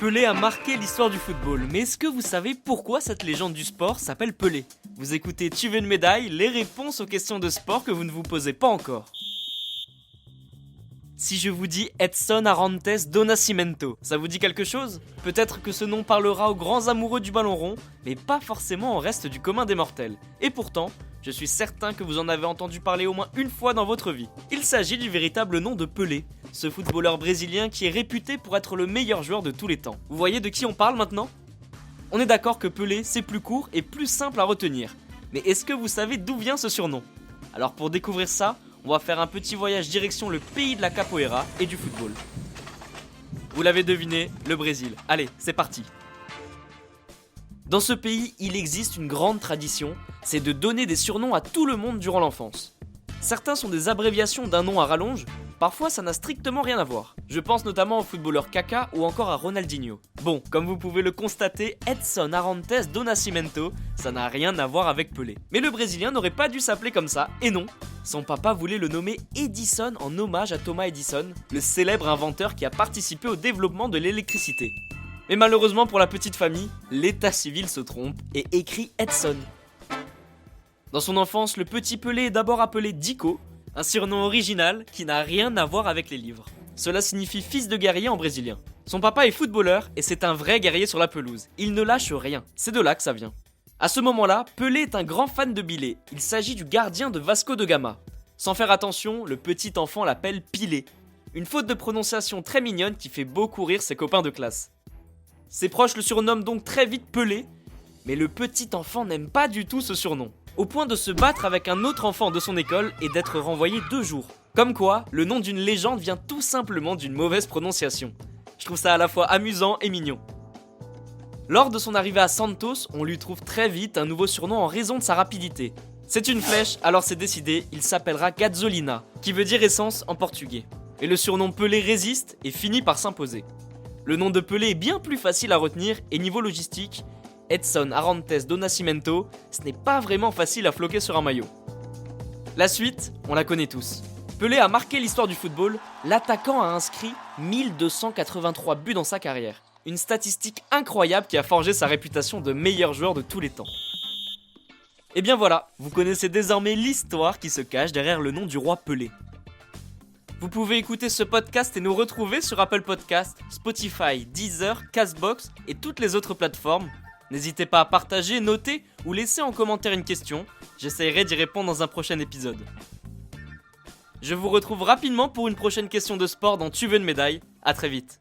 Pelé a marqué l'histoire du football, mais est-ce que vous savez pourquoi cette légende du sport s'appelle Pelé? Vous écoutez Tu veux une médaille, les réponses aux questions de sport que vous ne vous posez pas encore. Si je vous dis Edson Arantes do Nascimento, ça vous dit quelque chose? Peut-être que ce nom parlera aux grands amoureux du ballon rond, mais pas forcément au reste du commun des mortels. Et pourtant, je suis certain que vous en avez entendu parler au moins une fois dans votre vie. Il s'agit du véritable nom de Pelé, ce footballeur brésilien qui est réputé pour être le meilleur joueur de tous les temps. Vous voyez de qui on parle maintenant? On est d'accord que Pelé, c'est plus court et plus simple à retenir. Mais est-ce que vous savez d'où vient ce surnom? Alors pour découvrir ça, on va faire un petit voyage direction le pays de la capoeira et du football. Vous l'avez deviné, le Brésil. Allez, c'est parti. Dans ce pays, il existe une grande tradition, c'est de donner des surnoms à tout le monde durant l'enfance. Certains sont des abréviations d'un nom à rallonge, parfois ça n'a strictement rien à voir. Je pense notamment au footballeur Kaka ou encore à Ronaldinho. Bon, comme vous pouvez le constater, Edson Arantes do Nascimento, ça n'a rien à voir avec Pelé. Mais le Brésilien n'aurait pas dû s'appeler comme ça, et non, son papa voulait le nommer Edison en hommage à Thomas Edison, le célèbre inventeur qui a participé au développement de l'électricité. Mais malheureusement pour la petite famille, l'état civil se trompe et écrit Edson. Dans son enfance, le petit Pelé est d'abord appelé Dico, un surnom original qui n'a rien à voir avec les livres. Cela signifie fils de guerrier en brésilien. Son papa est footballeur et c'est un vrai guerrier sur la pelouse. Il ne lâche rien, c'est de là que ça vient. À ce moment-là, Pelé est un grand fan de billet. Il s'agit du gardien de Vasco da Gama. Sans faire attention, le petit enfant l'appelle Pilé. Une faute de prononciation très mignonne qui fait beaucoup rire ses copains de classe. Ses proches le surnomment donc très vite Pelé, mais le petit enfant n'aime pas du tout ce surnom, au point de se battre avec un autre enfant de son école et d'être renvoyé 2 jours. Comme quoi, le nom d'une légende vient tout simplement d'une mauvaise prononciation. Je trouve ça à la fois amusant et mignon. Lors de son arrivée à Santos, on lui trouve très vite un nouveau surnom en raison de sa rapidité. C'est une flèche, alors c'est décidé, il s'appellera Gasolina, qui veut dire essence en portugais. Et le surnom Pelé résiste et finit par s'imposer. Le nom de Pelé est bien plus facile à retenir et niveau logistique, Edson Arantes do Nascimento, ce n'est pas vraiment facile à floquer sur un maillot. La suite, on la connaît tous. Pelé a marqué l'histoire du football, l'attaquant a inscrit 1283 buts dans sa carrière. Une statistique incroyable qui a forgé sa réputation de meilleur joueur de tous les temps. Et bien voilà, vous connaissez désormais l'histoire qui se cache derrière le nom du roi Pelé. Vous pouvez écouter ce podcast et nous retrouver sur Apple Podcasts, Spotify, Deezer, Castbox et toutes les autres plateformes. N'hésitez pas à partager, noter ou laisser en commentaire une question, j'essaierai d'y répondre dans un prochain épisode. Je vous retrouve rapidement pour une prochaine question de sport dans Tu veux une médaille, à très vite.